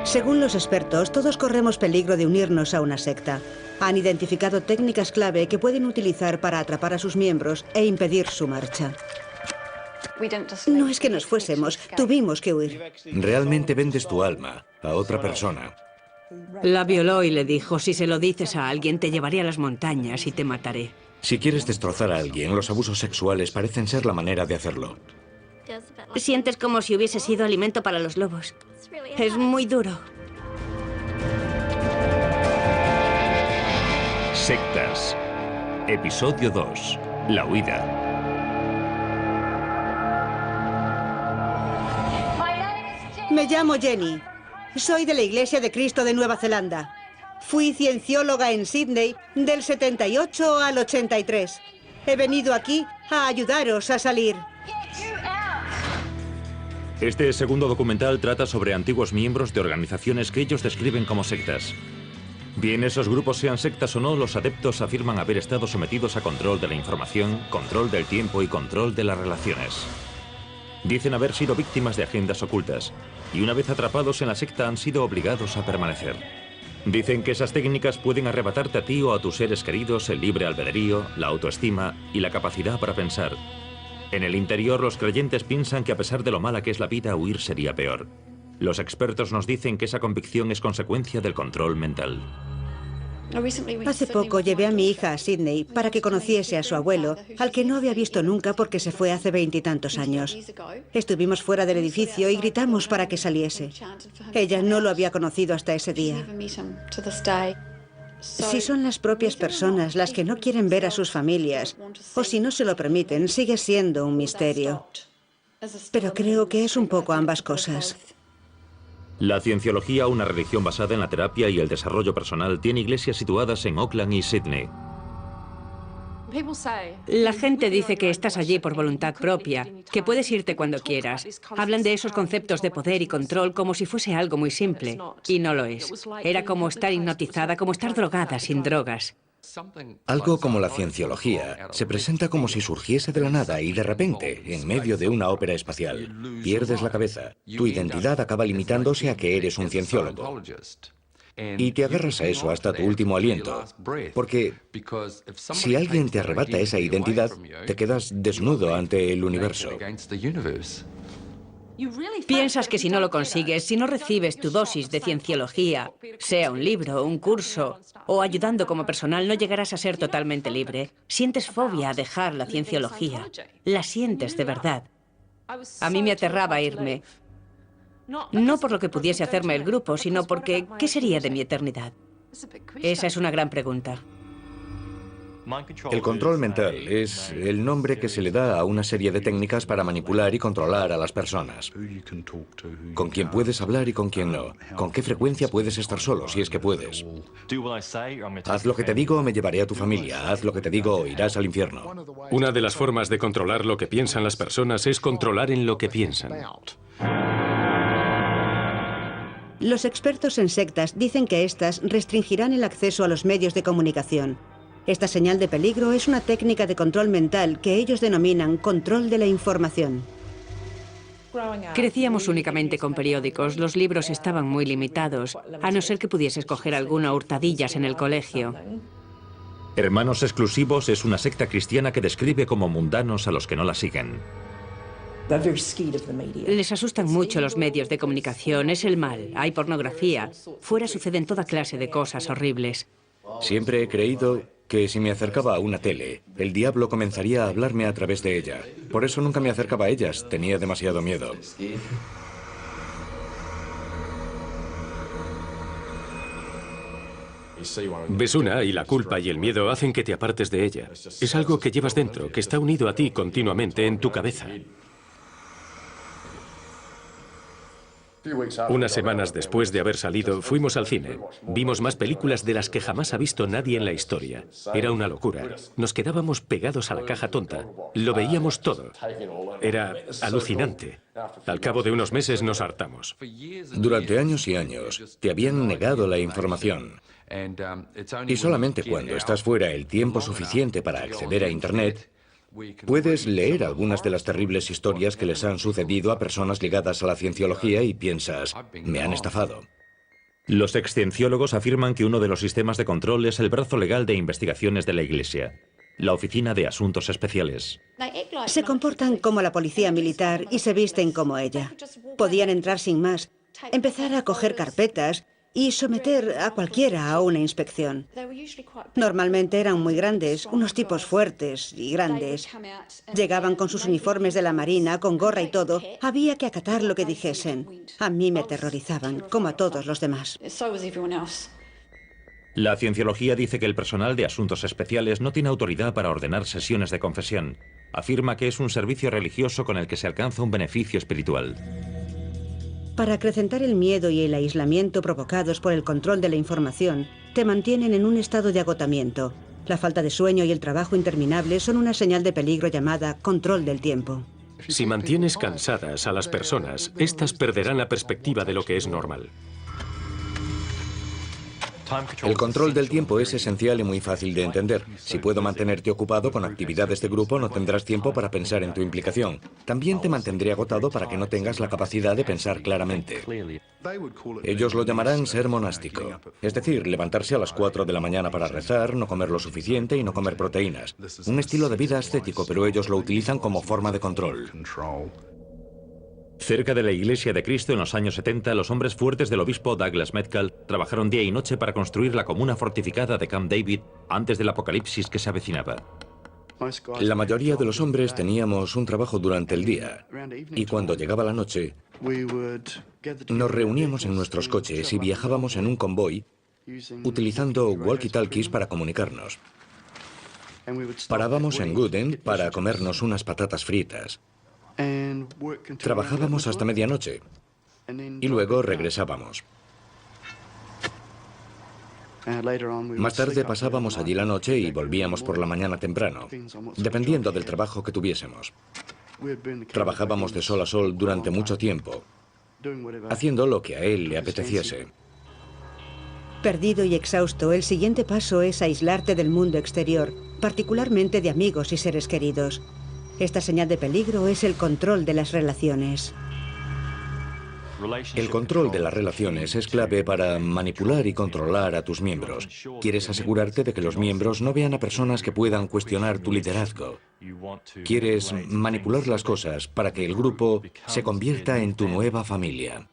Según los expertos, todos corremos peligro de unirnos a una secta. Han identificado técnicas clave que pueden utilizar para atrapar a sus miembros e impedir su marcha. No es que nos fuésemos, tuvimos que huir. Realmente vendes tu alma a otra persona. La violó y le dijo, si se lo dices a alguien, te llevaré a las montañas y te mataré. Si quieres destrozar a alguien, los abusos sexuales parecen ser la manera de hacerlo. Sientes como si hubiese sido alimento para los lobos. Es muy duro. Sectas. Episodio 2. La huida. Me llamo Jenny. Soy de la Iglesia de Cristo de Nueva Zelanda. Fui ciencióloga en Sydney del 78 al 83. He venido aquí a ayudaros a salir. Este segundo documental trata sobre antiguos miembros de organizaciones que ellos describen como sectas. Bien esos grupos sean sectas o no, los adeptos afirman haber estado sometidos a control de la información, control del tiempo y control de las relaciones. Dicen haber sido víctimas de agendas ocultas y una vez atrapados en la secta han sido obligados a permanecer. Dicen que esas técnicas pueden arrebatarte a ti o a tus seres queridos el libre albedrío, la autoestima y la capacidad para pensar. En el interior, los creyentes piensan que a pesar de lo mala que es la vida, huir sería peor. Los expertos nos dicen que esa convicción es consecuencia del control mental. Hace poco llevé a mi hija a Sydney para que conociese a su abuelo, al que no había visto nunca porque se fue hace 20 y tantos años. Estuvimos fuera del edificio y gritamos para que saliese. Ella no lo había conocido hasta ese día. Si son las propias personas las que no quieren ver a sus familias, o si no se lo permiten, sigue siendo un misterio. Pero creo que es un poco ambas cosas. La cienciología, una religión basada en la terapia y el desarrollo personal, tiene iglesias situadas en Auckland y Sydney. La gente dice que estás allí por voluntad propia, que puedes irte cuando quieras. Hablan de esos conceptos de poder y control como si fuese algo muy simple, y no lo es. Era como estar hipnotizada, como estar drogada sin drogas. Algo como la cienciología se presenta como si surgiese de la nada y de repente, en medio de una ópera espacial, pierdes la cabeza. Tu identidad acaba limitándose a que eres un cienciólogo. Y te agarras a eso hasta tu último aliento. Porque si alguien te arrebata esa identidad, te quedas desnudo ante el universo. Piensas que si no lo consigues, si no recibes tu dosis de cienciología, sea un libro, un curso o ayudando como personal, no llegarás a ser totalmente libre. Sientes fobia a dejar la cienciología. La sientes de verdad. A mí me aterraba irme. No por lo que pudiese hacerme el grupo, sino porque ¿qué sería de mi eternidad? Esa es una gran pregunta. El control mental es el nombre que se le da a una serie de técnicas para manipular y controlar a las personas. Con quién puedes hablar y con quién no. Con qué frecuencia puedes estar solo, si es que puedes. Haz lo que te digo o me llevaré a tu familia. Haz lo que te digo o irás al infierno. Una de las formas de controlar lo que piensan las personas es controlar en lo que piensan. Los expertos en sectas dicen que éstas restringirán el acceso a los medios de comunicación. Esta señal de peligro es una técnica de control mental que ellos denominan control de la información. Crecíamos únicamente con periódicos. Los libros estaban muy limitados, a no ser que pudieses coger alguna a hurtadillas en el colegio. Hermanos Exclusivos es una secta cristiana que describe como mundanos a los que no la siguen. Les asustan mucho los medios de comunicación, es el mal, hay pornografía. Fuera suceden toda clase de cosas horribles. Siempre he creído que si me acercaba a una tele, el diablo comenzaría a hablarme a través de ella. Por eso nunca me acercaba a ellas, tenía demasiado miedo. Ves una y la culpa y el miedo hacen que te apartes de ella. Es algo que llevas dentro, que está unido a ti continuamente en tu cabeza. Unas semanas después de haber salido, fuimos al cine. Vimos más películas de las que jamás ha visto nadie en la historia. Era una locura. Nos quedábamos pegados a la caja tonta. Lo veíamos todo. Era alucinante. Al cabo de unos meses nos hartamos. Durante años y años te habían negado la información. Y solamente cuando estás fuera el tiempo suficiente para acceder a Internet, puedes leer algunas de las terribles historias que les han sucedido a personas ligadas a la cienciología y piensas, me han estafado. Los excienciólogos afirman que uno de los sistemas de control es el brazo legal de investigaciones de la Iglesia, la Oficina de Asuntos Especiales. Se comportan como la policía militar y se visten como ella. Podían entrar sin más, empezar a coger carpetas y someter a cualquiera a una inspección. Normalmente eran muy grandes, unos tipos fuertes y grandes. Llegaban con sus uniformes de la Marina, con gorra y todo. Había que acatar lo que dijesen. A mí me aterrorizaban, como a todos los demás. La cienciología dice que el personal de asuntos especiales no tiene autoridad para ordenar sesiones de confesión. Afirma que es un servicio religioso con el que se alcanza un beneficio espiritual. Para acrecentar el miedo y el aislamiento provocados por el control de la información, te mantienen en un estado de agotamiento. La falta de sueño y el trabajo interminable son una señal de peligro llamada control del tiempo. Si mantienes cansadas a las personas, estas perderán la perspectiva de lo que es normal. El control del tiempo es esencial y muy fácil de entender. Si puedo mantenerte ocupado con actividades de grupo, no tendrás tiempo para pensar en tu implicación. También te mantendré agotado para que no tengas la capacidad de pensar claramente. Ellos lo llamarán ser monástico. Es decir, levantarse a las 4 de la mañana para rezar, no comer lo suficiente y no comer proteínas. Un estilo de vida ascético, pero ellos lo utilizan como forma de control. Cerca de la Iglesia de Cristo en los años 70, los hombres fuertes del obispo Douglas Metcalf trabajaron día y noche para construir la comuna fortificada de Camp David antes del apocalipsis que se avecinaba. La mayoría de los hombres teníamos un trabajo durante el día y cuando llegaba la noche nos reuníamos en nuestros coches y viajábamos en un convoy utilizando walkie-talkies para comunicarnos. Parábamos en Gooden para comernos unas patatas fritas. Trabajábamos hasta medianoche y luego regresábamos. Más tarde pasábamos allí la noche y volvíamos por la mañana temprano, dependiendo del trabajo que tuviésemos. Trabajábamos de sol a sol durante mucho tiempo, haciendo lo que a él le apeteciese. Perdido y exhausto, el siguiente paso es aislarte del mundo exterior, particularmente de amigos y seres queridos. Esta señal de peligro es el control de las relaciones. El control de las relaciones es clave para manipular y controlar a tus miembros. Quieres asegurarte de que los miembros no vean a personas que puedan cuestionar tu liderazgo. Quieres manipular las cosas para que el grupo se convierta en tu nueva familia.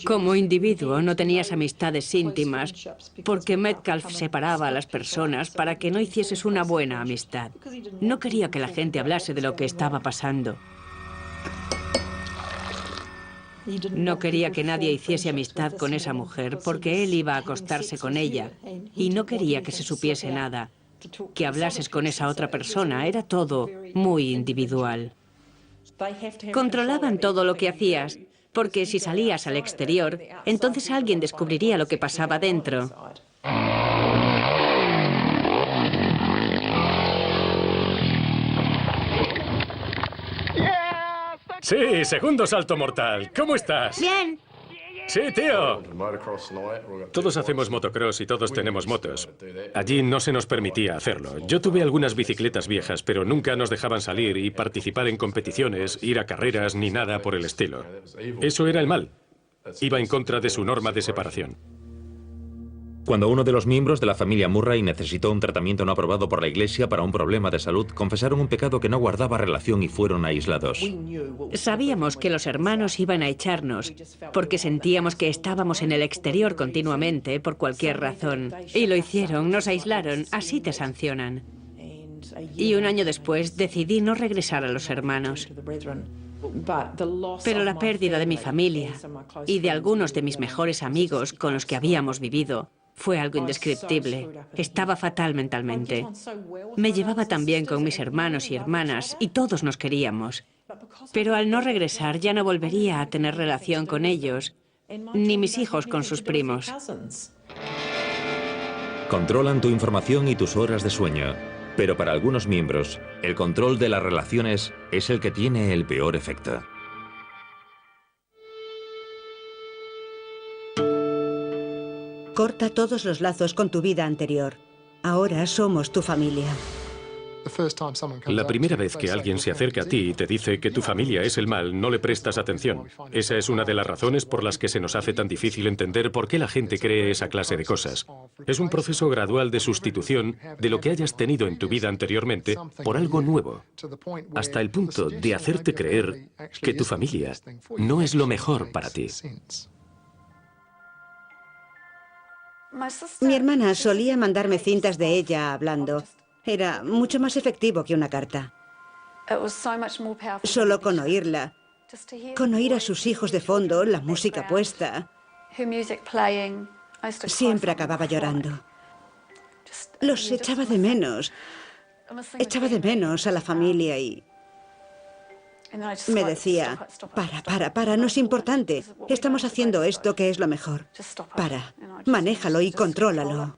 Como individuo no tenías amistades íntimas porque Metcalf separaba a las personas para que no hicieses una buena amistad. No quería que la gente hablase de lo que estaba pasando. No quería que nadie hiciese amistad con esa mujer porque él iba a acostarse con ella y no quería que se supiese nada. Que hablases con esa otra persona era todo muy individual. Controlaban todo lo que hacías. Porque si salías al exterior, entonces alguien descubriría lo que pasaba dentro. Sí, segundo salto mortal. ¿Cómo estás? Bien. Sí, tío. Todos hacemos motocross y todos tenemos motos. Allí no se nos permitía hacerlo. Yo tuve algunas bicicletas viejas, pero nunca nos dejaban salir y participar en competiciones, ir a carreras, ni nada por el estilo. Eso era el mal. Iba en contra de su norma de separación. Cuando uno de los miembros de la familia Murray necesitó un tratamiento no aprobado por la Iglesia para un problema de salud, confesaron un pecado que no guardaba relación y fueron aislados. Sabíamos que los hermanos iban a echarnos, porque sentíamos que estábamos en el exterior continuamente por cualquier razón. Y lo hicieron, nos aislaron, así te sancionan. Y un año después decidí no regresar a los hermanos. Pero la pérdida de mi familia y de algunos de mis mejores amigos con los que habíamos vivido fue algo indescriptible. Estaba fatal mentalmente. Me llevaba tan bien con mis hermanos y hermanas y todos nos queríamos. Pero al no regresar ya no volvería a tener relación con ellos, ni mis hijos con sus primos. Controlan tu información y tus horas de sueño. Pero para algunos miembros, el control de las relaciones es el que tiene el peor efecto. Corta todos los lazos con tu vida anterior. Ahora somos tu familia. La primera vez que alguien se acerca a ti y te dice que tu familia es el mal, no le prestas atención. Esa es una de las razones por las que se nos hace tan difícil entender por qué la gente cree esa clase de cosas. Es un proceso gradual de sustitución de lo que hayas tenido en tu vida anteriormente por algo nuevo, hasta el punto de hacerte creer que tu familia no es lo mejor para ti. Mi hermana solía mandarme cintas de ella hablando. Era mucho más efectivo que una carta. Solo con oírla, con oír a sus hijos de fondo, la música puesta, siempre acababa llorando. Los echaba de menos. Echaba de menos a la familia y me decía, para, no es importante. Estamos haciendo esto que es lo mejor. Para, manéjalo y contrólalo.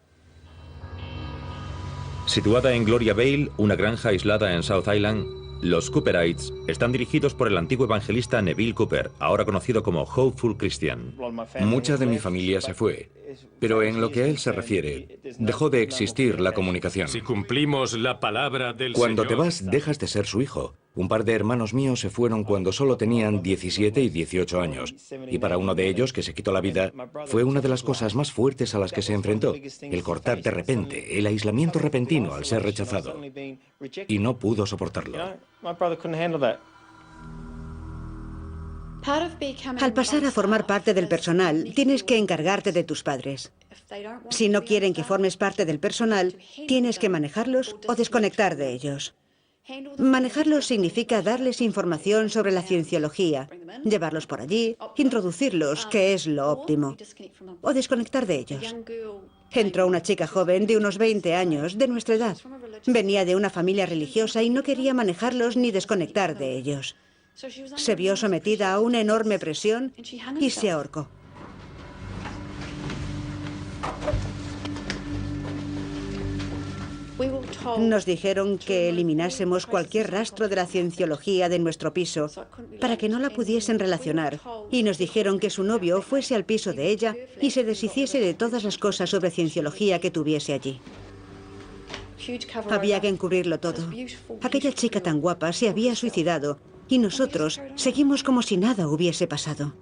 Situada en Gloria Vale, una granja aislada en South Island, los Cooperites están dirigidos por el antiguo evangelista Neville Cooper, ahora conocido como Hopeful Christian. Mucha de mi familia se fue, pero en lo que a él se refiere, dejó de existir la comunicación. Si cumplimos la palabra del Cuando te Señor, vas, dejas de ser su hijo. Un par de hermanos míos se fueron cuando solo tenían 17 y 18 años. Y para uno de ellos, que se quitó la vida, fue una de las cosas más fuertes a las que se enfrentó. El cortar de repente, el aislamiento repentino al ser rechazado. Y no pudo soportarlo. Al pasar a formar parte del personal, tienes que encargarte de tus padres. Si no quieren que formes parte del personal, tienes que manejarlos o desconectar de ellos. Manejarlos significa darles información sobre la cienciología, llevarlos por allí, introducirlos, que es lo óptimo, o desconectar de ellos. Entró una chica joven de unos 20 años, de nuestra edad. Venía de una familia religiosa y no quería manejarlos ni desconectar de ellos. Se vio sometida a una enorme presión y se ahorcó. Nos dijeron que eliminásemos cualquier rastro de la cienciología de nuestro piso para que no la pudiesen relacionar, y nos dijeron que su novio fuese al piso de ella y se deshiciese de todas las cosas sobre cienciología que tuviese allí. Había que encubrirlo todo. Aquella chica tan guapa se había suicidado y nosotros seguimos como si nada hubiese pasado.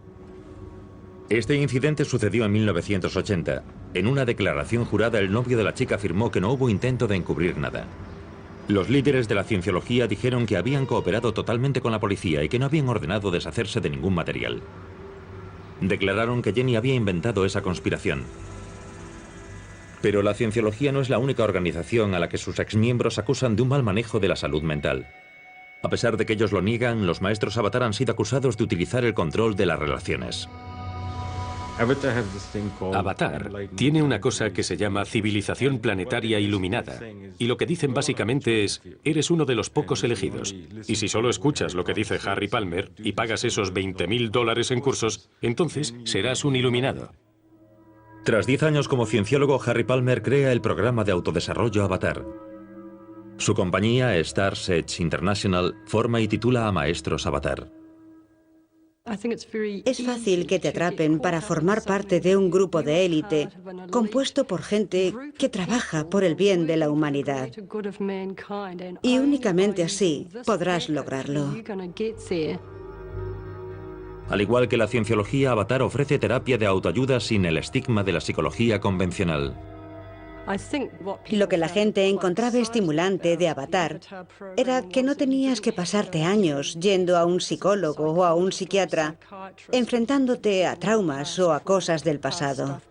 Este incidente sucedió en 1980. En una declaración jurada, el novio de la chica afirmó que no hubo intento de encubrir nada. Los líderes de la cienciología dijeron que habían cooperado totalmente con la policía y que no habían ordenado deshacerse de ningún material. Declararon que Jenny había inventado esa conspiración. Pero la cienciología no es la única organización a la que sus exmiembros acusan de un mal manejo de la salud mental. A pesar de que ellos lo niegan, los maestros Avatar han sido acusados de utilizar el control de las relaciones. Avatar tiene una cosa que se llama civilización planetaria iluminada. Y lo que dicen básicamente es, eres uno de los pocos elegidos. Y si solo escuchas lo que dice Harry Palmer y pagas esos $20.000 en cursos, entonces serás un iluminado. Tras 10 años como cienciólogo, Harry Palmer crea el programa de autodesarrollo Avatar. Su compañía, Stars Edge International, forma y titula a maestros Avatar. Es fácil que te atrapen para formar parte de un grupo de élite compuesto por gente que trabaja por el bien de la humanidad. Y únicamente así podrás lograrlo. Al igual que la cienciología, Avatar ofrece terapia de autoayuda sin el estigma de la psicología convencional. Lo que la gente encontraba estimulante de Avatar era que no tenías que pasarte años yendo a un psicólogo o a un psiquiatra, enfrentándote a traumas o a cosas del pasado.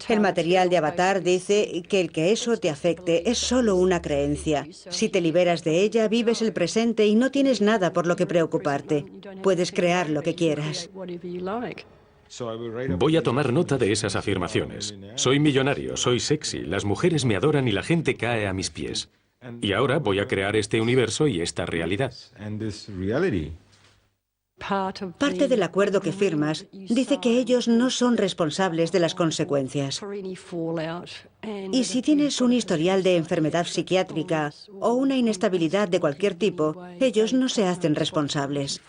El material de Avatar dice que el que eso te afecte es solo una creencia. Si te liberas de ella, vives el presente y no tienes nada por lo que preocuparte. Puedes crear lo que quieras. Voy a tomar nota de esas afirmaciones. Soy millonario, soy sexy, las mujeres me adoran y la gente cae a mis pies. Y ahora voy a crear este universo y esta realidad. Parte del acuerdo que firmas dice que ellos no son responsables de las consecuencias. Y si tienes un historial de enfermedad psiquiátrica o una inestabilidad de cualquier tipo, ellos no se hacen responsables.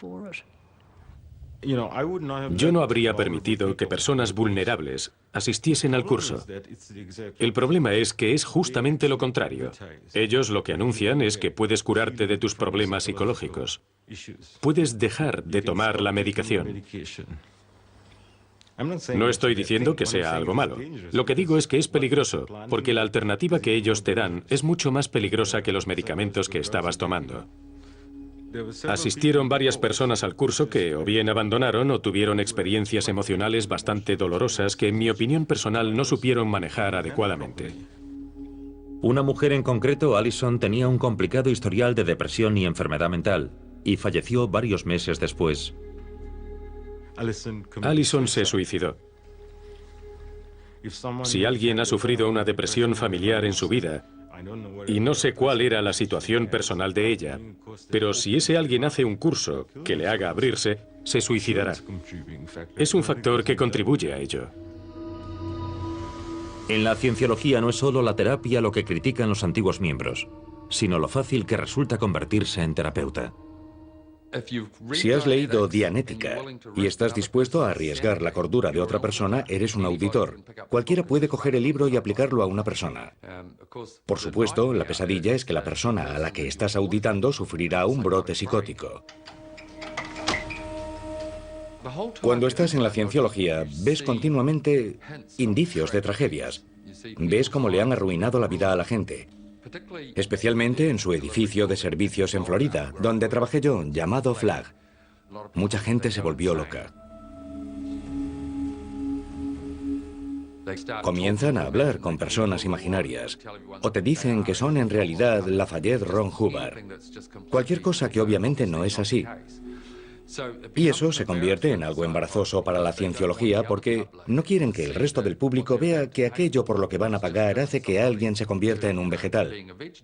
Yo no habría permitido que personas vulnerables asistiesen al curso. El problema es que es justamente lo contrario. Ellos lo que anuncian es que puedes curarte de tus problemas psicológicos. Puedes dejar de tomar la medicación. No estoy diciendo que sea algo malo. Lo que digo es que es peligroso, porque la alternativa que ellos te dan es mucho más peligrosa que los medicamentos que estabas tomando. Asistieron varias personas al curso que o bien abandonaron o tuvieron experiencias emocionales bastante dolorosas que en mi opinión personal no supieron manejar adecuadamente. Una mujer en concreto, Allison, tenía un complicado historial de depresión y enfermedad mental y falleció varios meses después. Allison se suicidó. Si alguien ha sufrido una depresión familiar en su vida, y no sé cuál era la situación personal de ella, pero si ese alguien hace un curso que le haga abrirse, se suicidará. Es un factor que contribuye a ello. En la cienciología no es solo la terapia lo que critican los antiguos miembros, sino lo fácil que resulta convertirse en terapeuta. Si has leído Dianética y estás dispuesto a arriesgar la cordura de otra persona, eres un auditor. Cualquiera puede coger el libro y aplicarlo a una persona. Por supuesto, la pesadilla es que la persona a la que estás auditando sufrirá un brote psicótico. Cuando estás en la cienciología, ves continuamente indicios de tragedias. Ves cómo le han arruinado la vida a la gente. Especialmente en su edificio de servicios en Florida, donde trabajé yo, llamado Flag. Mucha gente se volvió loca. Comienzan a hablar con personas imaginarias, o te dicen que son en realidad Lafayette Ron Hubbard. Cualquier cosa que obviamente no es así. Y eso se convierte en algo embarazoso para la cienciología porque no quieren que el resto del público vea que aquello por lo que van a pagar hace que alguien se convierta en un vegetal.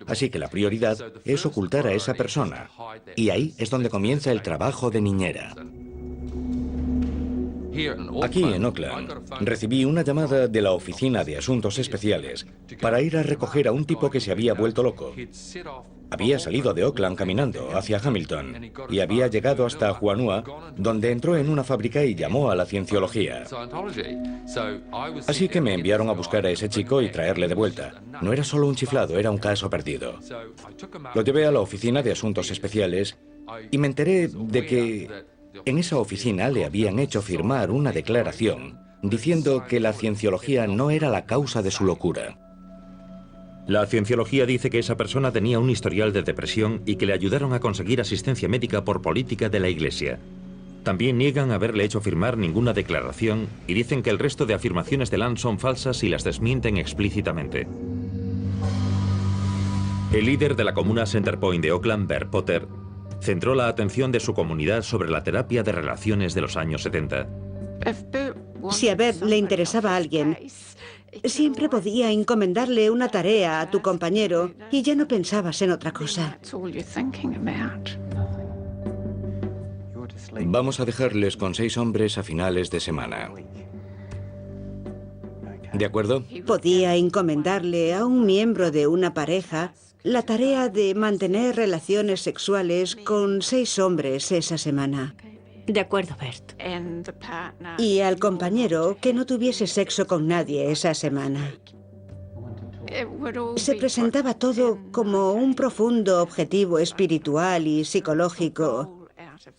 Así que la prioridad es ocultar a esa persona. Y ahí es donde comienza el trabajo de niñera. Aquí en Oakland, recibí una llamada de la Oficina de Asuntos Especiales para ir a recoger a un tipo que se había vuelto loco. Había salido de Oakland caminando hacia Hamilton y había llegado hasta Juanúa, donde entró en una fábrica y llamó a la cienciología. Así que me enviaron a buscar a ese chico y traerle de vuelta. No era solo un chiflado, era un caso perdido. Lo llevé a la Oficina de Asuntos Especiales y me enteré de que en esa oficina le habían hecho firmar una declaración diciendo que la cienciología no era la causa de su locura. La cienciología dice que esa persona tenía un historial de depresión y que le ayudaron a conseguir asistencia médica por política de la Iglesia. También niegan haberle hecho firmar ninguna declaración y dicen que el resto de afirmaciones de Land son falsas y las desmienten explícitamente. El líder de la comuna Centerpoint de Oakland, Bert Potter, centró la atención de su comunidad sobre la terapia de relaciones de los años 70. Si a Bert le interesaba a alguien, siempre podía encomendarle una tarea a tu compañero y ya no pensabas en otra cosa. Vamos a dejarles con 6 hombres a finales de semana. ¿De acuerdo? Podía encomendarle a un miembro de una pareja la tarea de mantener relaciones sexuales con 6 hombres esa semana. De acuerdo, Bert. Y al compañero que no tuviese sexo con nadie esa semana. Se presentaba todo como un profundo objetivo espiritual y psicológico.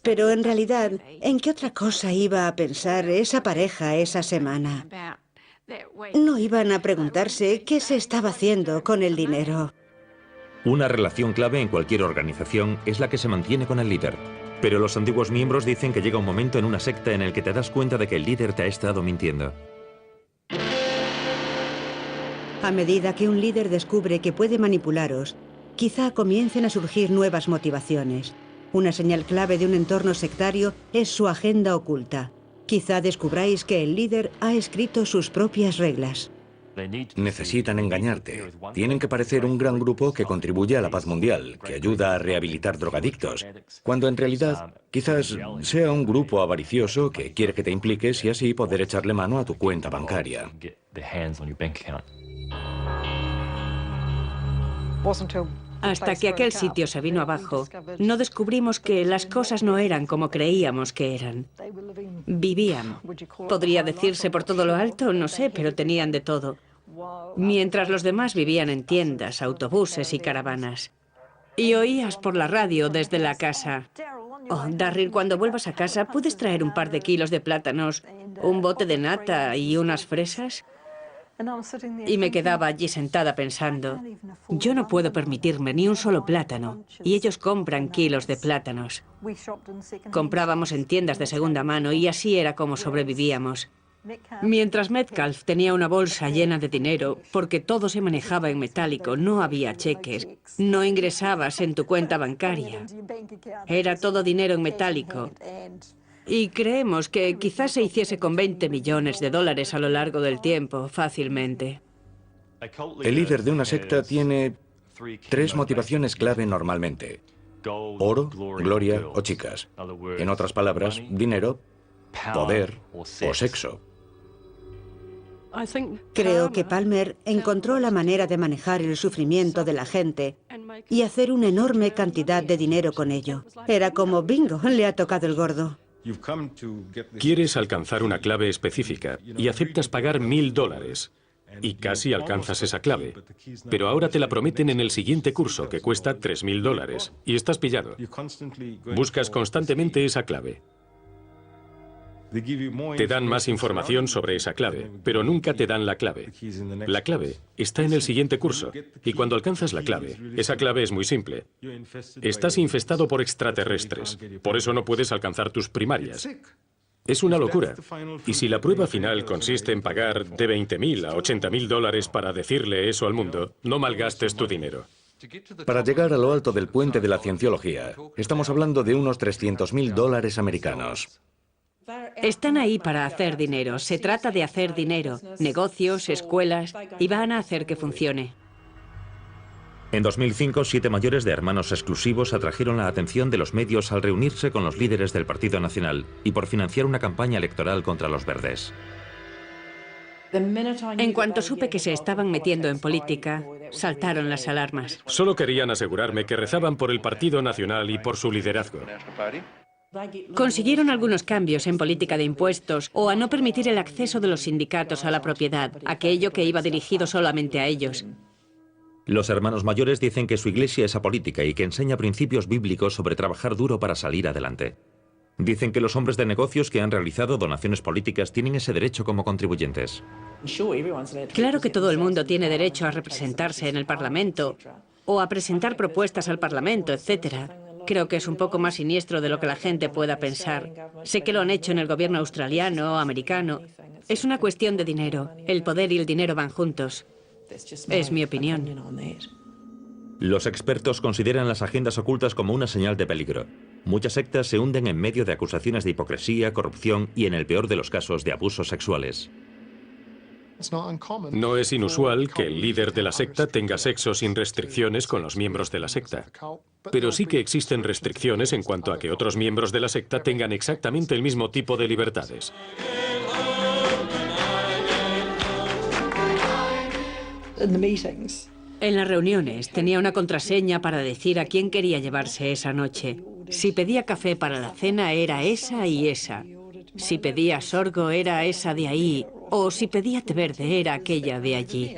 Pero en realidad, ¿en qué otra cosa iba a pensar esa pareja esa semana? No iban a preguntarse qué se estaba haciendo con el dinero. Una relación clave en cualquier organización es la que se mantiene con el líder. Pero los antiguos miembros dicen que llega un momento en una secta en el que te das cuenta de que el líder te ha estado mintiendo. A medida que un líder descubre que puede manipularos, quizá comiencen a surgir nuevas motivaciones. Una señal clave de un entorno sectario es su agenda oculta. Quizá descubráis que el líder ha escrito sus propias reglas. Necesitan engañarte. Tienen que parecer un gran grupo que contribuye a la paz mundial, que ayuda a rehabilitar drogadictos, cuando en realidad quizás sea un grupo avaricioso que quiere que te impliques y así poder echarle mano a tu cuenta bancaria. Hasta que aquel sitio se vino abajo, no descubrimos que las cosas no eran como creíamos que eran. Vivían. Podría decirse por todo lo alto, no sé, pero tenían de todo. Mientras los demás vivían en tiendas, autobuses y caravanas. Y oías por la radio desde la casa: oh, Darryl, cuando vuelvas a casa, ¿puedes traer un par de kilos de plátanos, un bote de nata y unas fresas? Y me quedaba allí sentada pensando, yo no puedo permitirme ni un solo plátano, y ellos compran kilos de plátanos. Comprábamos en tiendas de segunda mano y así era como sobrevivíamos. Mientras Metcalf tenía una bolsa llena de dinero, porque todo se manejaba en metálico, no había cheques, no ingresabas en tu cuenta bancaria. Era todo dinero en metálico. Y creemos que quizás se hiciese con $20 millones a lo largo del tiempo, fácilmente. El líder de una secta tiene 3 motivaciones clave normalmente: oro, gloria o chicas. En otras palabras, dinero, poder o sexo. Creo que Palmer encontró la manera de manejar el sufrimiento de la gente y hacer una enorme cantidad de dinero con ello. Era como, bingo, le ha tocado el gordo. Quieres alcanzar una clave específica y aceptas pagar $1000 y casi alcanzas esa clave. Pero ahora te la prometen en el siguiente curso, que cuesta $3000, y estás pillado. Buscas constantemente esa clave. Te dan más información sobre esa clave, pero nunca te dan la clave. La clave está en el siguiente curso, y cuando alcanzas la clave, esa clave es muy simple. Estás infestado por extraterrestres, por eso no puedes alcanzar tus primarias. Es una locura. Y si la prueba final consiste en pagar de $20.000 a $80.000 para decirle eso al mundo, no malgastes tu dinero. Para llegar a lo alto del puente de la cienciología, estamos hablando de unos $300.000 americanos. Están ahí para hacer dinero. Se trata de hacer dinero. Negocios, escuelas, y van a hacer que funcione. En 2005, 7 mayores de hermanos exclusivos atrajeron la atención de los medios al reunirse con los líderes del Partido Nacional y por financiar una campaña electoral contra los verdes. En cuanto supe que se estaban metiendo en política, saltaron las alarmas. Solo querían asegurarme que rezaban por el Partido Nacional y por su liderazgo. Consiguieron algunos cambios en política de impuestos o a no permitir el acceso de los sindicatos a la propiedad, aquello que iba dirigido solamente a ellos. Los hermanos mayores dicen que su iglesia es apolítica y que enseña principios bíblicos sobre trabajar duro para salir adelante. Dicen que los hombres de negocios que han realizado donaciones políticas tienen ese derecho como contribuyentes. Claro que todo el mundo tiene derecho a representarse en el Parlamento o a presentar propuestas al Parlamento, etc. Creo que es un poco más siniestro de lo que la gente pueda pensar. Sé que lo han hecho en el gobierno australiano, americano. Es una cuestión de dinero. El poder y el dinero van juntos. Es mi opinión. Los expertos consideran las agendas ocultas como una señal de peligro. Muchas sectas se hunden en medio de acusaciones de hipocresía, corrupción y, en el peor de los casos, de abusos sexuales. No es inusual que el líder de la secta tenga sexo sin restricciones con los miembros de la secta. Pero sí que existen restricciones en cuanto a que otros miembros de la secta tengan exactamente el mismo tipo de libertades. En las reuniones tenía una contraseña para decir a quién quería llevarse esa noche. Si pedía café para la cena era esa y esa. Si pedía sorgo era esa de ahí. O si pedía té verde era aquella de allí.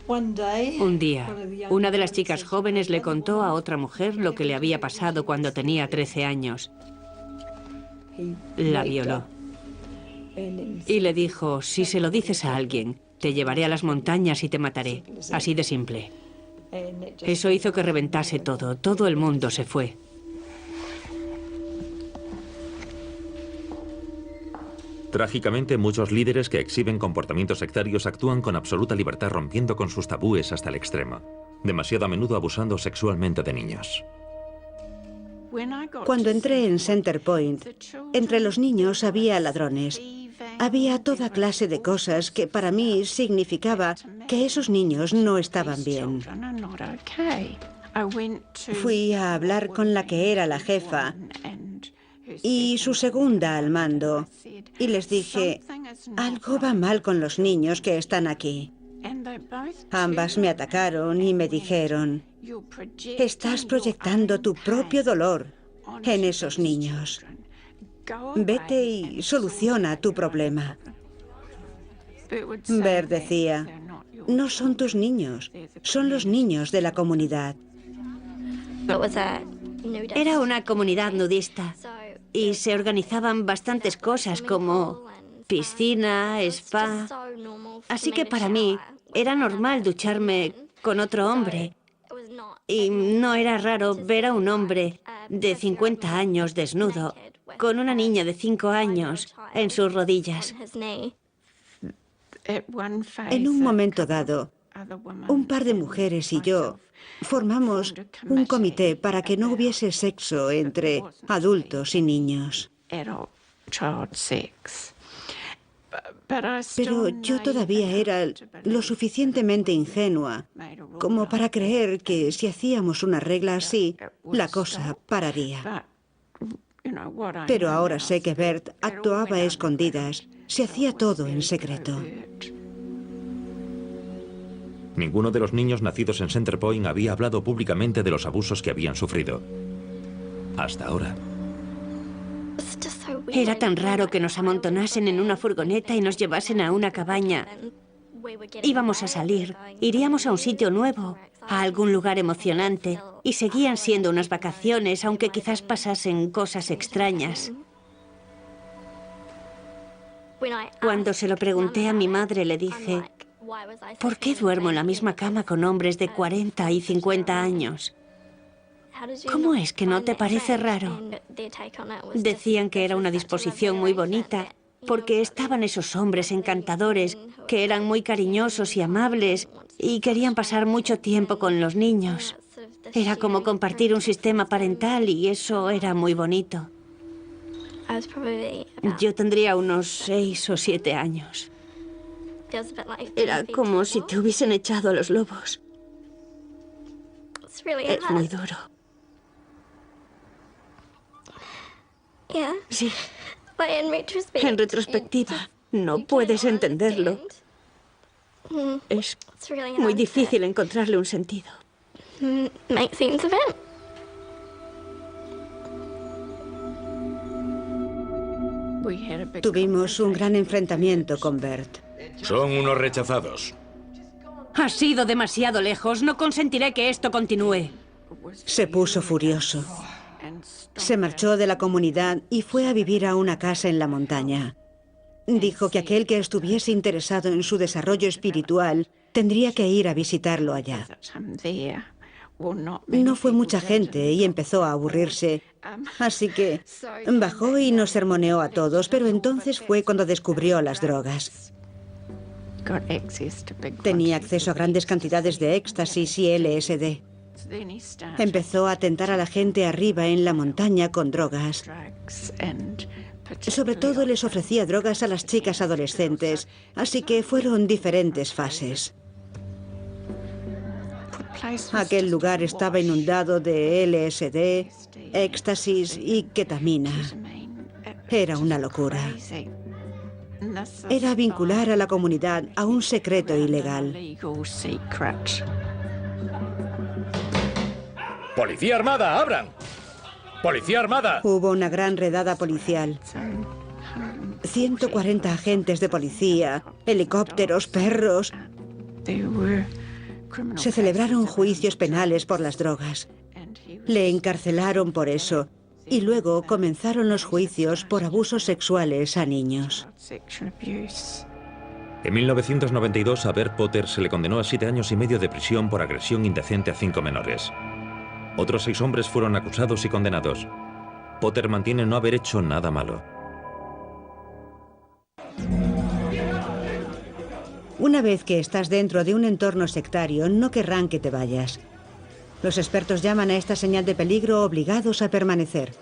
Un día, una de las chicas jóvenes le contó a otra mujer lo que le había pasado cuando tenía 13 años. La violó. Y le dijo, si se lo dices a alguien, te llevaré a las montañas y te mataré. Así de simple. Eso hizo que reventase todo. Todo el mundo se fue. Trágicamente, muchos líderes que exhiben comportamientos sectarios actúan con absoluta libertad, rompiendo con sus tabúes hasta el extremo, demasiado a menudo abusando sexualmente de niños. Cuando entré en Center Point, entre los niños había ladrones. Había toda clase de cosas que para mí significaba que esos niños no estaban bien. Fui a hablar con la que era la jefa y su segunda al mando, y les dije, algo va mal con los niños que están aquí. Ambas me atacaron y me dijeron: estás proyectando tu propio dolor en esos niños. Vete y soluciona tu problema. Bert decía: no son tus niños, son los niños de la comunidad. Era una comunidad nudista y se organizaban bastantes cosas como piscina, spa. Así que para mí era normal ducharme con otro hombre. Y no era raro ver a un hombre de 50 años desnudo con una niña de 5 años en sus rodillas. En un momento dado, un par de mujeres y yo formamos un comité para que no hubiese sexo entre adultos y niños. Pero yo todavía era lo suficientemente ingenua como para creer que si hacíamos una regla así, la cosa pararía. Pero ahora sé que Bert actuaba a escondidas, se hacía todo en secreto. Ninguno de los niños nacidos en Center Point había hablado públicamente de los abusos que habían sufrido. Hasta ahora. Era tan raro que nos amontonasen en una furgoneta y nos llevasen a una cabaña. Íbamos a salir, iríamos a un sitio nuevo, a algún lugar emocionante, y seguían siendo unas vacaciones, aunque quizás pasasen cosas extrañas. Cuando se lo pregunté a mi madre, le dije: ¿por qué duermo en la misma cama con hombres de 40 y 50 años? ¿Cómo es que no te parece raro? Decían que era una disposición muy bonita, porque estaban esos hombres encantadores, que eran muy cariñosos y amables, y querían pasar mucho tiempo con los niños. Era como compartir un sistema parental y eso era muy bonito. Yo tendría unos 6 o 7 años. Era como si te hubiesen echado a los lobos. Es muy duro. Sí. En retrospectiva, no puedes entenderlo. Es muy difícil encontrarle un sentido. Tuvimos un gran enfrentamiento con Bert. Son unos rechazados. Has ido demasiado lejos. No consentiré que esto continúe. Se puso furioso. Se marchó de la comunidad y fue a vivir a una casa en la montaña. Dijo que aquel que estuviese interesado en su desarrollo espiritual tendría que ir a visitarlo allá. No fue mucha gente y empezó a aburrirse, así que bajó y nos sermoneó a todos, pero entonces fue cuando descubrió las drogas. Tenía acceso a grandes cantidades de éxtasis y LSD. Empezó a tentar a la gente arriba en la montaña con drogas. Sobre todo les ofrecía drogas a las chicas adolescentes, así que fueron diferentes fases. Aquel lugar estaba inundado de LSD, éxtasis y ketamina. Era una locura. Era vincular a la comunidad a un secreto ilegal. ¡Policía armada, abran! ¡Policía armada! Hubo una gran redada policial. 140 agentes de policía, helicópteros, perros. Se celebraron juicios penales por las drogas. Le encarcelaron por eso. Y luego comenzaron los juicios por abusos sexuales a niños. En 1992 a Bert Potter se le condenó a 7 años y medio de prisión por agresión indecente a 5 menores. Otros 6 hombres fueron acusados y condenados. Potter mantiene no haber hecho nada malo. Una vez que estás dentro de un entorno sectario, no querrán que te vayas. Los expertos llaman a esta señal de peligro obligados a permanecer.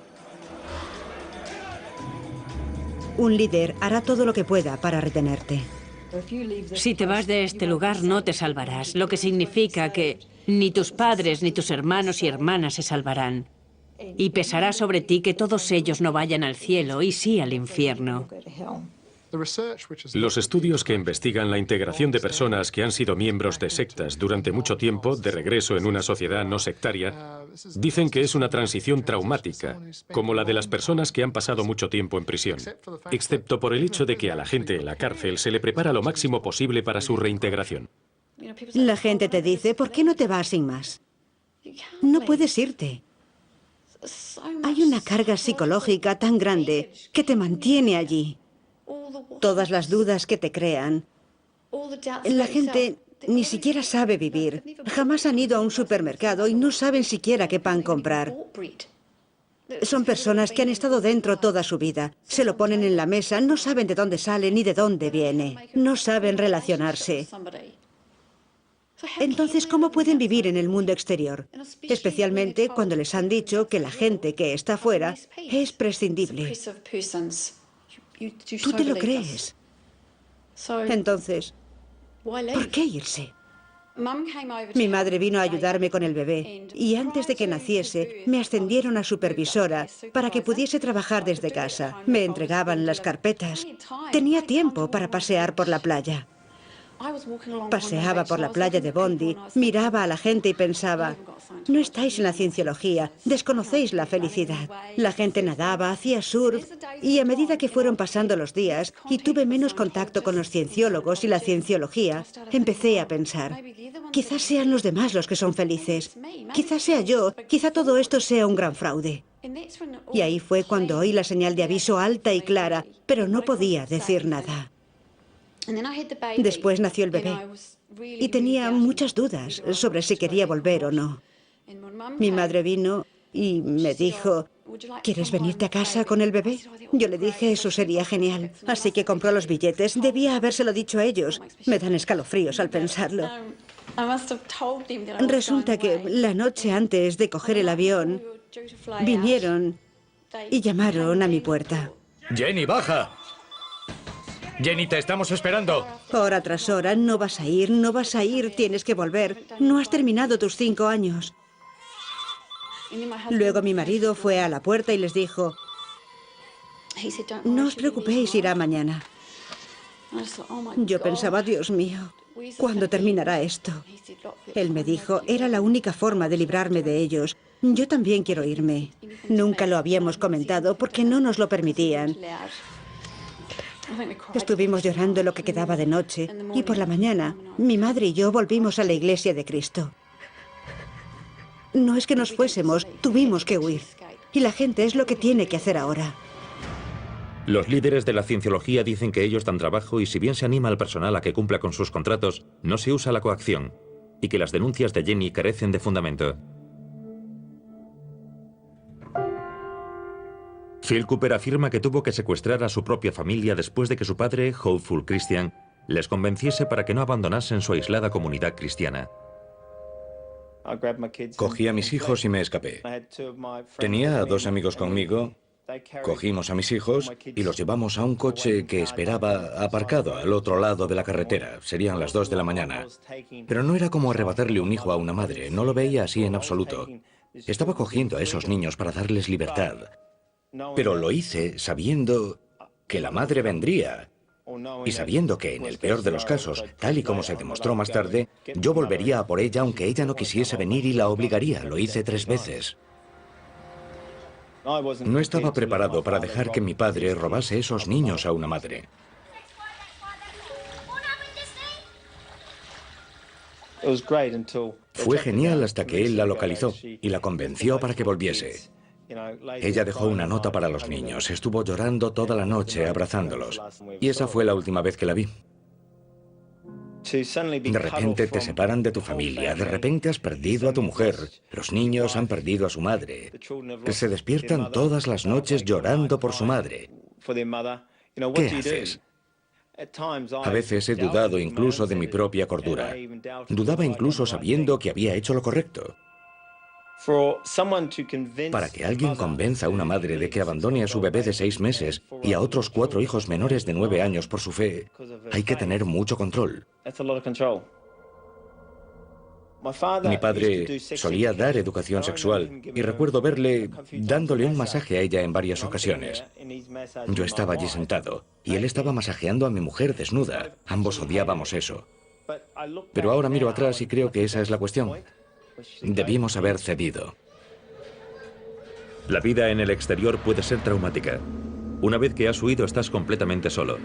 Un líder hará todo lo que pueda para retenerte. Si te vas de este lugar, no te salvarás, lo que significa que ni tus padres ni tus hermanos y hermanas se salvarán. Y pesará sobre ti que todos ellos no vayan al cielo y sí al infierno. Los estudios que investigan la integración de personas que han sido miembros de sectas durante mucho tiempo, de regreso en una sociedad no sectaria, dicen que es una transición traumática, como la de las personas que han pasado mucho tiempo en prisión, excepto por el hecho de que a la gente en la cárcel se le prepara lo máximo posible para su reintegración. La gente te dice, ¿por qué no te vas sin más? No puedes irte. Hay una carga psicológica tan grande que te mantiene allí. Todas las dudas que te crean. La gente ni siquiera sabe vivir. Jamás han ido a un supermercado y no saben siquiera qué pan comprar. Son personas que han estado dentro toda su vida. Se lo ponen en la mesa, no saben de dónde sale ni de dónde viene. No saben relacionarse. Entonces, ¿cómo pueden vivir en el mundo exterior? Especialmente cuando les han dicho que la gente que está fuera es prescindible. ¿Tú te lo crees? Entonces, ¿por qué irse? Mi madre vino a ayudarme con el bebé y antes de que naciese me ascendieron a supervisora para que pudiese trabajar desde casa. Me entregaban las carpetas. Tenía tiempo para pasear por la playa. Paseaba por la playa de Bondi, miraba a la gente y pensaba, no estáis en la cienciología, desconocéis la felicidad. La gente nadaba, hacía surf y a medida que fueron pasando los días y tuve menos contacto con los cienciólogos y la cienciología, empecé a pensar, quizás sean los demás los que son felices, quizás sea yo, quizá todo esto sea un gran fraude. Y ahí fue cuando oí la señal de aviso alta y clara, pero no podía decir nada. Después nació el bebé y tenía muchas dudas sobre si quería volver o no. Mi madre vino y me dijo, ¿quieres venirte a casa con el bebé? Yo le dije, eso sería genial. Así que compró los billetes. Debía habérselo dicho a ellos. Me dan escalofríos al pensarlo. Resulta que la noche antes de coger el avión, vinieron y llamaron a mi puerta. ¡Jenny, baja! Jenny, te estamos esperando. Hora tras hora, no vas a ir, no vas a ir, tienes que volver. No has terminado tus 5 años. Luego mi marido fue a la puerta y les dijo, no os preocupéis, irá mañana. Yo pensaba, Dios mío, ¿cuándo terminará esto? Él me dijo, era la única forma de librarme de ellos. Yo también quiero irme. Nunca lo habíamos comentado porque no nos lo permitían. Estuvimos llorando lo que quedaba de noche y por la mañana mi madre y yo volvimos a la Iglesia de Cristo. No es que nos fuésemos, tuvimos que huir. Y la gente es lo que tiene que hacer ahora. Los líderes de la cienciología dicen que ellos dan trabajo y si bien se anima al personal a que cumpla con sus contratos, no se usa la coacción y que las denuncias de Jenny carecen de fundamento. Phil Cooper afirma que tuvo que secuestrar a su propia familia después de que su padre, Hopeful Christian, les convenciese para que no abandonasen su aislada comunidad cristiana. Cogí a mis hijos y me escapé. Tenía a 2 amigos conmigo, cogimos a mis hijos y los llevamos a un coche que esperaba aparcado al otro lado de la carretera. Serían las 2 de la mañana. Pero no era como arrebatarle un hijo a una madre, no lo veía así en absoluto. Estaba cogiendo a esos niños para darles libertad. Pero lo hice sabiendo que la madre vendría y sabiendo que, en el peor de los casos, tal y como se demostró más tarde, yo volvería a por ella aunque ella no quisiese venir y la obligaría. Lo hice 3 veces. No estaba preparado para dejar que mi padre robase esos niños a una madre. Fue genial hasta que él la localizó y la convenció para que volviese. Ella dejó una nota para los niños. Estuvo llorando toda la noche abrazándolos. Y esa fue la última vez que la vi. De repente te separan de tu familia. De repente has perdido a tu mujer. Los niños han perdido a su madre. Que se despiertan todas las noches llorando por su madre. ¿Qué haces? A veces he dudado incluso de mi propia cordura. Dudaba incluso sabiendo que había hecho lo correcto. Para que alguien convenza a una madre de que abandone a su bebé de 6 meses y a otros 4 hijos menores de 9 años por su fe, hay que tener mucho control. Mi padre solía dar educación sexual y recuerdo verle dándole un masaje a ella en varias ocasiones. Yo estaba allí sentado y él estaba masajeando a mi mujer desnuda. Ambos odiábamos eso. Pero ahora miro atrás y creo que esa es la cuestión. Debimos haber cedido. La vida en el exterior puede ser traumática. Una vez que has huido, estás completamente solo.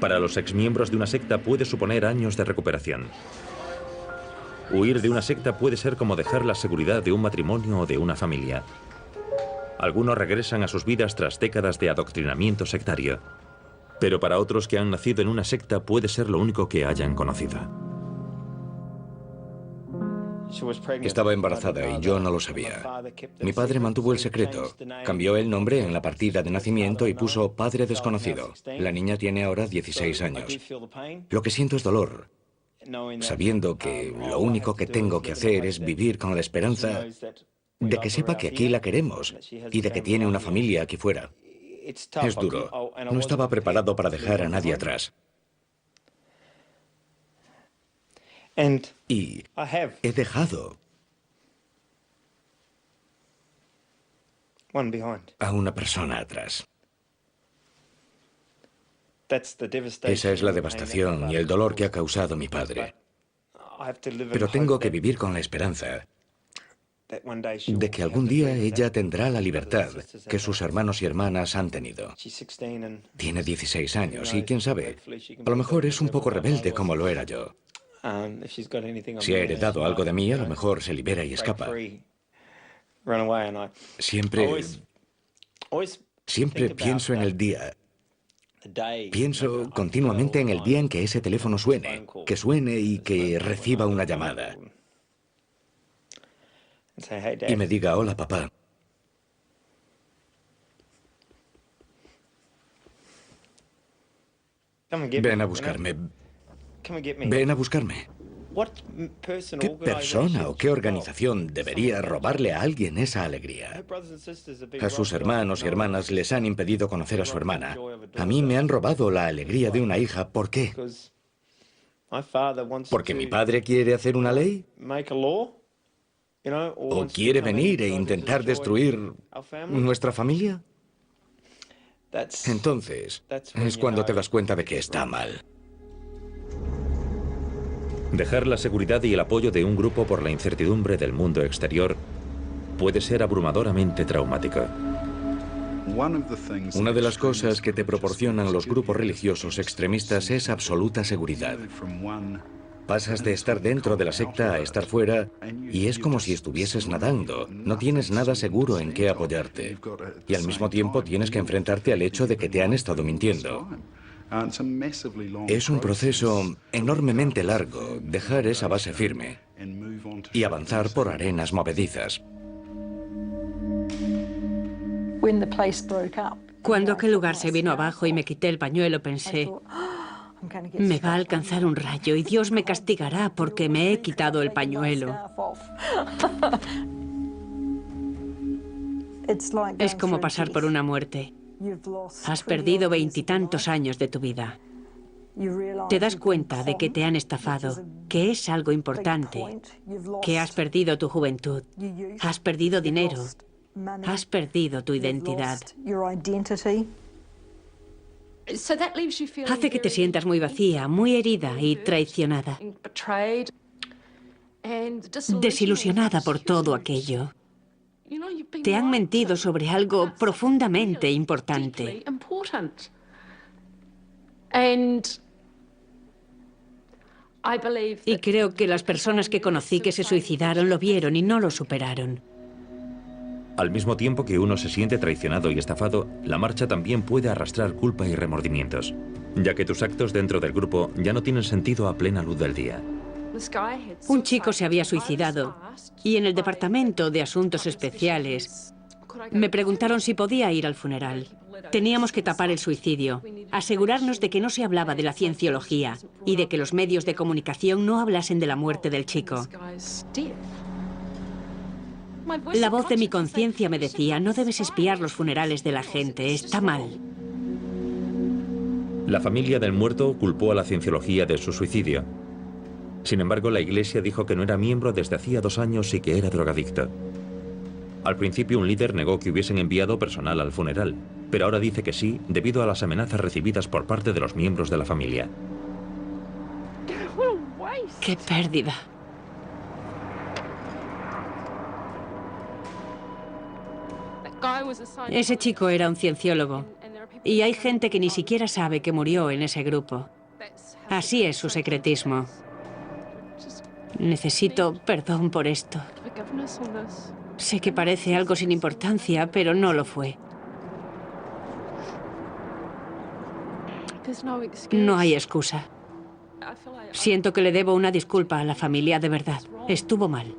Para los exmiembros de una secta puede suponer años de recuperación. Huir de una secta puede ser como dejar la seguridad de un matrimonio o de una familia. Algunos regresan a sus vidas tras décadas de adoctrinamiento sectario. Pero para otros que han nacido en una secta puede ser lo único que hayan conocido. Estaba embarazada y yo no lo sabía. Mi padre mantuvo el secreto. Cambió el nombre en la partida de nacimiento y puso Padre Desconocido. La niña tiene ahora 16 años. Lo que siento es dolor, sabiendo que lo único que tengo que hacer es vivir con la esperanza de que sepa que aquí la queremos y de que tiene una familia aquí fuera. Es duro. No estaba preparado para dejar a nadie atrás. Y he dejado a una persona atrás. Esa es la devastación y el dolor que ha causado mi padre. Pero tengo que vivir con la esperanza de que algún día ella tendrá la libertad que sus hermanos y hermanas han tenido. Tiene 16 años y, quién sabe, a lo mejor es un poco rebelde como lo era yo. Si ha heredado algo de mí, a lo mejor se libera y escapa. Siempre pienso en el día. Pienso continuamente en el día en que ese teléfono suene, y que reciba una llamada. Y me diga, hola, papá. Ven a buscarme. Ven a buscarme. ¿Qué persona o qué organización debería robarle a alguien esa alegría? A sus hermanos y hermanas les han impedido conocer a su hermana. A mí me han robado la alegría de una hija. ¿Por qué? ¿Porque mi padre quiere hacer una ley? ¿O quiere venir e intentar destruir nuestra familia? Entonces, es cuando te das cuenta de que está mal. Dejar la seguridad y el apoyo de un grupo por la incertidumbre del mundo exterior puede ser abrumadoramente traumático. Una de las cosas que te proporcionan los grupos religiosos extremistas es absoluta seguridad. Pasas de estar dentro de la secta a estar fuera y es como si estuvieses nadando. No tienes nada seguro en qué apoyarte. Y al mismo tiempo tienes que enfrentarte al hecho de que te han estado mintiendo. Es un proceso enormemente largo, dejar esa base firme y avanzar por arenas movedizas. Cuando aquel lugar se vino abajo y me quité el pañuelo, pensé, me va a alcanzar un rayo y Dios me castigará porque me he quitado el pañuelo. Es como pasar por una muerte. Has perdido 20 y tantos años de tu vida. Te das cuenta de que te han estafado, que es algo importante, que has perdido tu juventud, has perdido dinero, has perdido tu identidad. Hace que te sientas muy vacía, muy herida y traicionada, desilusionada por todo aquello. Te han mentido sobre algo profundamente importante. Y creo que las personas que conocí que se suicidaron lo vieron y no lo superaron. Al mismo tiempo que uno se siente traicionado y estafado, la marcha también puede arrastrar culpa y remordimientos, ya que tus actos dentro del grupo ya no tienen sentido a plena luz del día. Un chico se había suicidado y en el Departamento de Asuntos Especiales me preguntaron si podía ir al funeral. Teníamos que tapar el suicidio, asegurarnos de que no se hablaba de la cienciología y de que los medios de comunicación no hablasen de la muerte del chico. La voz de mi conciencia me decía, no debes espiar los funerales de la gente, está mal. La familia del muerto culpó a la cienciología de su suicidio. Sin embargo, la iglesia dijo que no era miembro desde hacía 2 años y que era drogadicto. Al principio, un líder negó que hubiesen enviado personal al funeral, pero ahora dice que sí, debido a las amenazas recibidas por parte de los miembros de la familia. ¡Qué pérdida! Ese chico era un cienciólogo, y hay gente que ni siquiera sabe que murió en ese grupo. Así es su secretismo. Necesito perdón por esto. Sé que parece algo sin importancia, pero no lo fue. No hay excusa. Siento que le debo una disculpa a la familia, de verdad. Estuvo mal.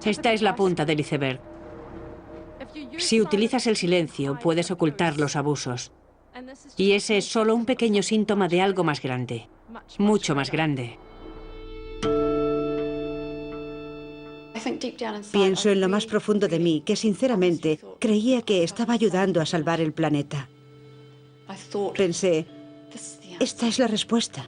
Esta es la punta del iceberg. Si utilizas el silencio, puedes ocultar los abusos. Y ese es solo un pequeño síntoma de algo más grande. Mucho más grande. Pienso en lo más profundo de mí, que sinceramente creía que estaba ayudando a salvar el planeta. Pensé, esta es la respuesta.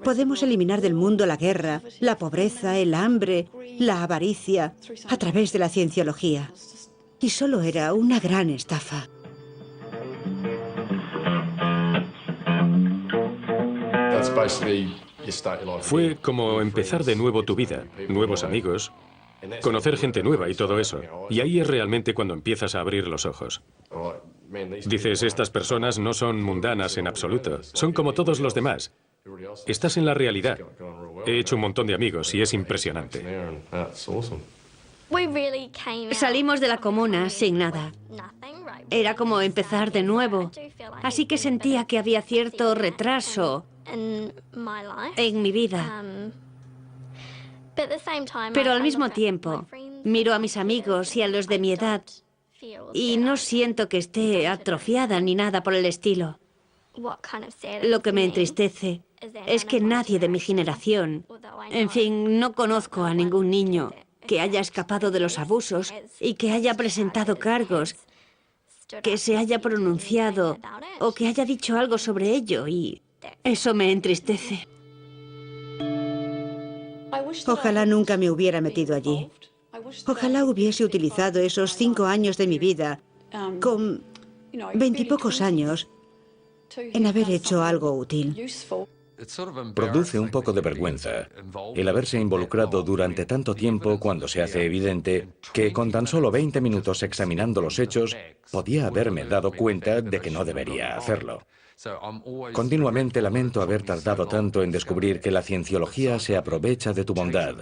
Podemos eliminar del mundo la guerra, la pobreza, el hambre, la avaricia, a través de la cienciología. Y solo era una gran estafa. Fue como empezar de nuevo tu vida, nuevos amigos, conocer gente nueva y todo eso. Y ahí es realmente cuando empiezas a abrir los ojos. Dices, estas personas no son mundanas en absoluto, son como todos los demás. Estás en la realidad. He hecho un montón de amigos y es impresionante. Salimos de la comuna sin nada. Era como empezar de nuevo. Así que sentía que había cierto retraso en mi vida. Pero al mismo tiempo, miro a mis amigos y a los de mi edad y no siento que esté atrofiada ni nada por el estilo. Lo que me entristece es que nadie de mi generación, en fin, no conozco a ningún niño que haya escapado de los abusos y que haya presentado cargos, que se haya pronunciado o que haya dicho algo sobre ello, y eso me entristece. Ojalá nunca me hubiera metido allí. Ojalá hubiese utilizado esos 5 años de mi vida, con 20 y pocos años, en haber hecho algo útil. Produce un poco de vergüenza el haberse involucrado durante tanto tiempo cuando se hace evidente que con tan solo 20 minutos examinando los hechos podía haberme dado cuenta de que no debería hacerlo. Continuamente lamento haber tardado tanto en descubrir que la cienciología se aprovecha de tu bondad.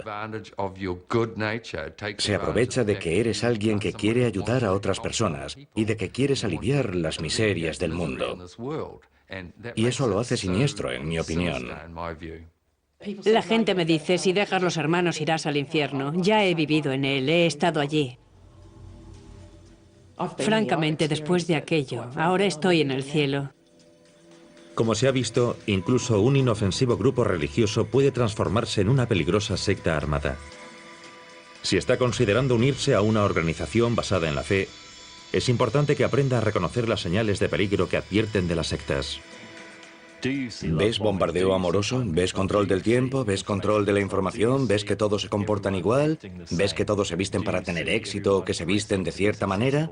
Se aprovecha de que eres alguien que quiere ayudar a otras personas y de que quieres aliviar las miserias del mundo. Y eso lo hace siniestro, en mi opinión. La gente me dice, si dejas los hermanos irás al infierno. Ya he vivido en él, he estado allí. Francamente, después de aquello, ahora estoy en el cielo. Como se ha visto, incluso un inofensivo grupo religioso puede transformarse en una peligrosa secta armada. Si está considerando unirse a una organización basada en la fe, es importante que aprenda a reconocer las señales de peligro que advierten de las sectas. ¿Ves bombardeo amoroso? ¿Ves control del tiempo? ¿Ves control de la información? ¿Ves que todos se comportan igual? ¿Ves que todos se visten para tener éxito o que se visten de cierta manera?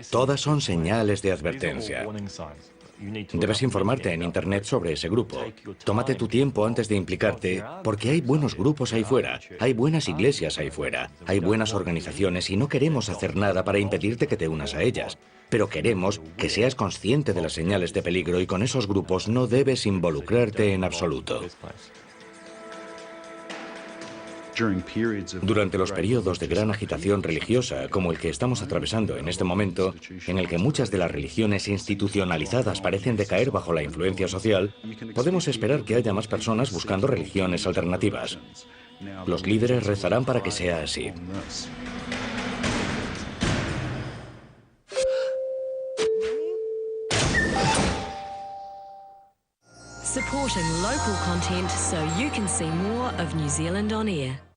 Todas son señales de advertencia. Debes informarte en Internet sobre ese grupo. Tómate tu tiempo antes de implicarte, porque hay buenos grupos ahí fuera, hay buenas iglesias ahí fuera, hay buenas organizaciones y no queremos hacer nada para impedirte que te unas a ellas. Pero queremos que seas consciente de las señales de peligro y con esos grupos no debes involucrarte en absoluto. Durante los periodos de gran agitación religiosa, como el que estamos atravesando en este momento, en el que muchas de las religiones institucionalizadas parecen decaer bajo la influencia social, podemos esperar que haya más personas buscando religiones alternativas. Los líderes rezarán para que sea así. Supporting local content so you can see more of New Zealand On Air.